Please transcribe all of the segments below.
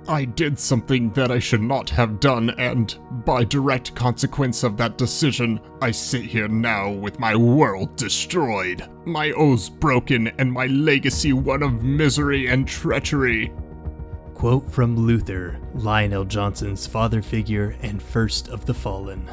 I did something that I should not have done, and by direct consequence of that decision, I sit here now with my world destroyed, my oaths broken, and my legacy one of misery and treachery. Quote from Luther, Lionel Johnson's father figure and first of the fallen.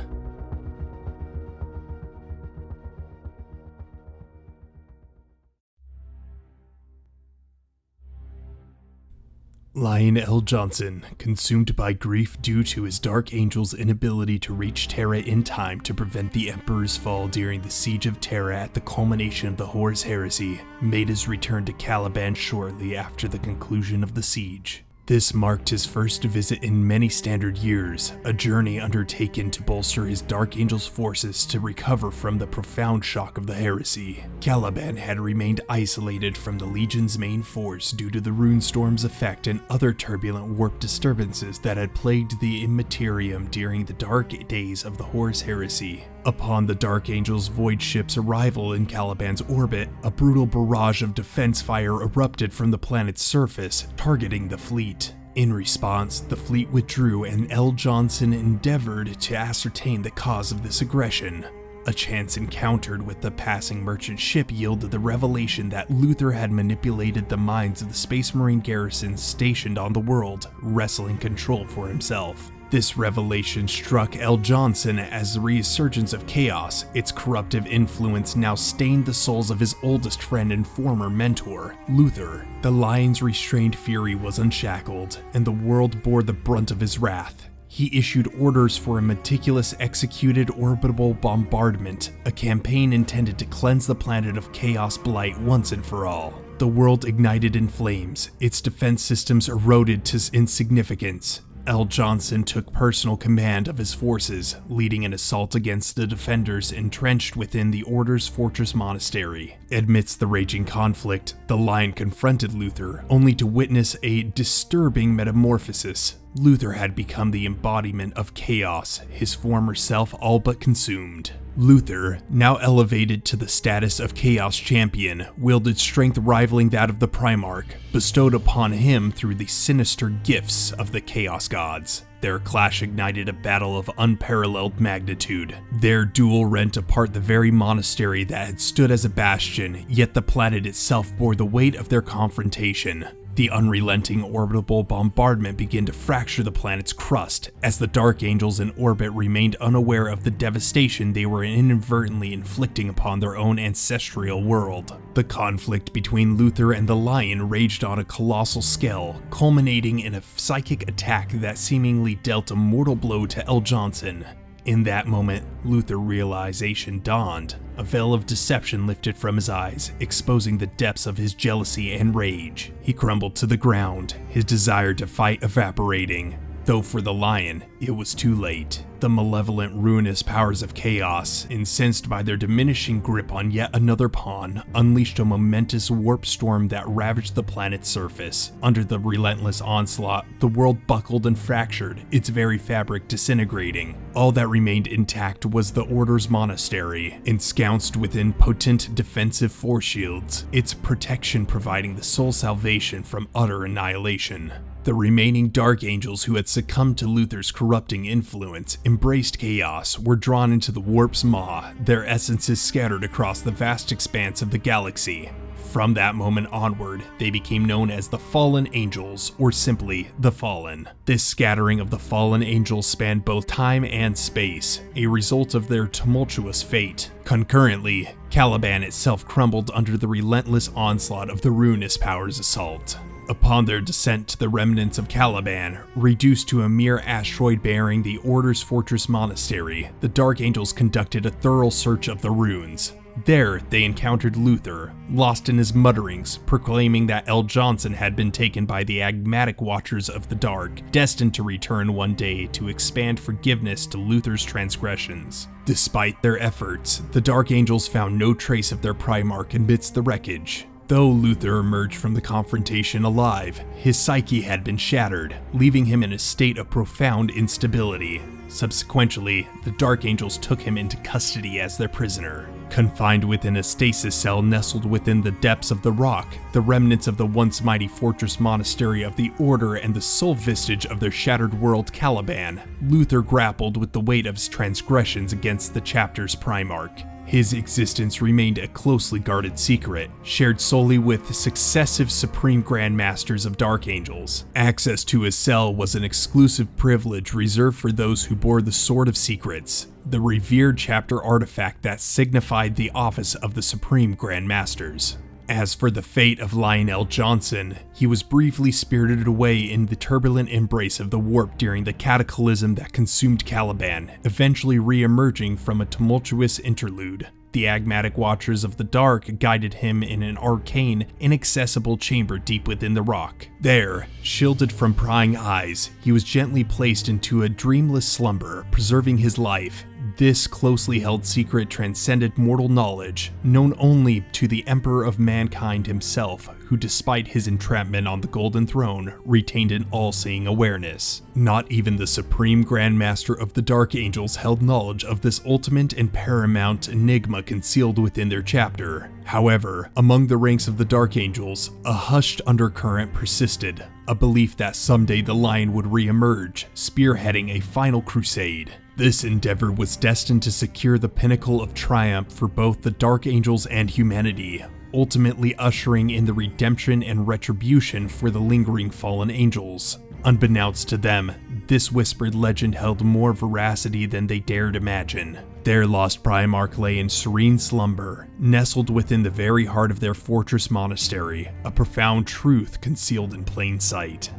Lionel Johnson, consumed by grief due to his Dark Angel's inability to reach Terra in time to prevent the Emperor's fall during the Siege of Terra at the culmination of the Horus Heresy, made his return to Caliban shortly after the conclusion of the siege. This marked his first visit in many standard years, a journey undertaken to bolster his Dark Angel's forces to recover from the profound shock of the heresy. Caliban had remained isolated from the Legion's main force due to the Runestorm's effect and other turbulent warp disturbances that had plagued the Immaterium during the dark days of the Horus Heresy. Upon the Dark Angel's void ship's arrival in Caliban's orbit, a brutal barrage of defense fire erupted from the planet's surface, targeting the fleet. In response, the fleet withdrew and L. Johnson endeavored to ascertain the cause of this aggression. A chance encounter with the passing merchant ship yielded the revelation that Luther had manipulated the minds of the Space Marine garrisons stationed on the world, wresting control for himself. This revelation struck L. Johnson as the resurgence of chaos. Its corruptive influence now stained the souls of his oldest friend and former mentor, Luther. The Lion's restrained fury was unshackled, and the world bore the brunt of his wrath. He issued orders for a meticulous executed orbital bombardment, a campaign intended to cleanse the planet of chaos blight once and for all. The world ignited in flames, its defense systems eroded to insignificance. L. Johnson took personal command of his forces, leading an assault against the defenders entrenched within the Order's fortress monastery. Amidst the raging conflict, the Lion confronted Luther, only to witness a disturbing metamorphosis. Luther had become the embodiment of chaos, his former self all but consumed. Luther, now elevated to the status of Chaos Champion, wielded strength rivaling that of the Primarch, bestowed upon him through the sinister gifts of the Chaos Gods. Their clash ignited a battle of unparalleled magnitude. Their duel rent apart the very monastery that had stood as a bastion, yet the planet itself bore the weight of their confrontation. The unrelenting orbital bombardment began to fracture the planet's crust, as the Dark Angels in orbit remained unaware of the devastation they were inadvertently inflicting upon their own ancestral world. The conflict between Luther and the Lion raged on a colossal scale, culminating in a psychic attack that seemingly dealt a mortal blow to L. Johnson. In that moment, Luther realization dawned. A veil of deception lifted from his eyes, exposing the depths of his jealousy and rage. He crumbled to the ground, his desire to fight evaporating. Though for the Lion, it was too late. The malevolent, ruinous powers of chaos, incensed by their diminishing grip on yet another pawn, unleashed a momentous warp storm that ravaged the planet's surface. Under the relentless onslaught, the world buckled and fractured, its very fabric disintegrating. All that remained intact was the Order's monastery, ensconced within potent defensive force shields, its protection providing the sole salvation from utter annihilation. The remaining Dark Angels who had succumbed to Luther's corrupting influence, embraced chaos, were drawn into the warp's maw, their essences scattered across the vast expanse of the galaxy. From that moment onward, they became known as the Fallen Angels, or simply the Fallen. This scattering of the Fallen Angels spanned both time and space, a result of their tumultuous fate. Concurrently, Caliban itself crumbled under the relentless onslaught of the ruinous powers' assault. Upon their descent to the remnants of Caliban, reduced to a mere asteroid bearing the Order's fortress monastery, the Dark Angels conducted a thorough search of the ruins. There, they encountered Luther, lost in his mutterings, proclaiming that L. Johnson had been taken by the Agmatic Watchers of the Dark, destined to return one day to expand forgiveness to Luther's transgressions. Despite their efforts, the Dark Angels found no trace of their Primarch amidst the wreckage. Though Luther emerged from the confrontation alive, his psyche had been shattered, leaving him in a state of profound instability. Subsequently, the Dark Angels took him into custody as their prisoner. Confined within a stasis cell nestled within the depths of the rock, the remnants of the once mighty fortress monastery of the Order and the sole vestige of their shattered world Caliban, Luther grappled with the weight of his transgressions against the chapter's Primarch. His existence remained a closely guarded secret, shared solely with the successive Supreme Grand Masters of Dark Angels. Access to his cell was an exclusive privilege reserved for those who bore the Sword of Secrets, the revered chapter artifact that signified the office of the Supreme Grand Masters. As for the fate of Lionel Johnson, he was briefly spirited away in the turbulent embrace of the warp during the cataclysm that consumed Caliban, eventually re-emerging from a tumultuous interlude. The Agmatic Watchers of the Dark guided him in an arcane, inaccessible chamber deep within the rock. There, shielded from prying eyes, he was gently placed into a dreamless slumber, preserving his life. This closely held secret transcended mortal knowledge, known only to the Emperor of Mankind himself, who despite his entrapment on the Golden Throne, retained an all-seeing awareness. Not even the Supreme Grand Master of the Dark Angels held knowledge of this ultimate and paramount enigma concealed within their chapter. However, among the ranks of the Dark Angels, a hushed undercurrent persisted, a belief that someday the Lion would re-emerge, spearheading a final crusade. This endeavor was destined to secure the pinnacle of triumph for both the Dark Angels and humanity, ultimately ushering in the redemption and retribution for the lingering fallen angels. Unbeknownst to them, this whispered legend held more veracity than they dared imagine. Their lost Primarch lay in serene slumber, nestled within the very heart of their fortress monastery, a profound truth concealed in plain sight.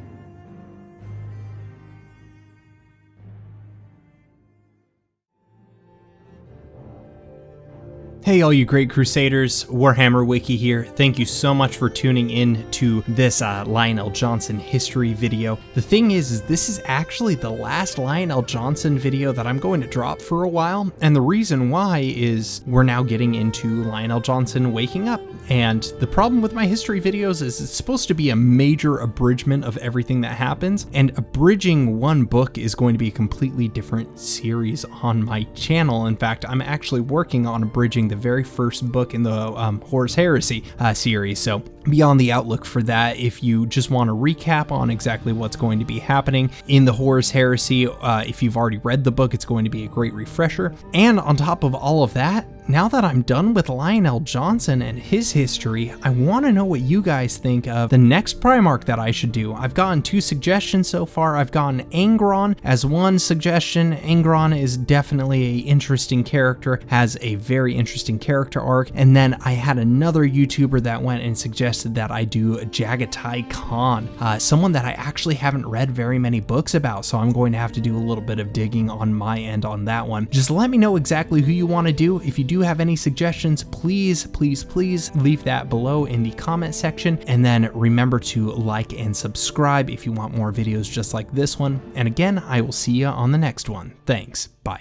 Hey all you great Crusaders, Warhammer Wiki here. Thank you so much for tuning in to this Lionel Johnson history video. The thing is this is actually the last Lionel Johnson video that I'm going to drop for a while, and the reason why is we're now getting into Lionel Johnson waking up. And the problem with my history videos is it's supposed to be a major abridgment of everything that happens, and abridging one book is going to be a completely different series on my channel. In fact, I'm actually working on abridging the very first book in the Horus Heresy series, so be on the outlook for that if you just want a recap on exactly what's going to be happening in the Horus Heresy. If you've already read the book, it's going to be a great refresher. And on top of all of that, now that I'm done with Lionel Johnson and his history, I want to know what you guys think of the next Primarch that I should do. I've gotten 2 suggestions so far. I've gotten Angron as one suggestion. Angron is definitely an interesting character, has a very interesting character arc. And then I had another YouTuber that went and suggested that I do Jagatai Khan, someone that I actually haven't read very many books about, so I'm going to have to do a little bit of digging on my end on that one. Just let me know exactly who you want to do. If you do have any suggestions, please leave that below in the comment section, and then remember to like and subscribe if you want more videos just like this one. And again, I will see you on the next one. Thanks. Bye.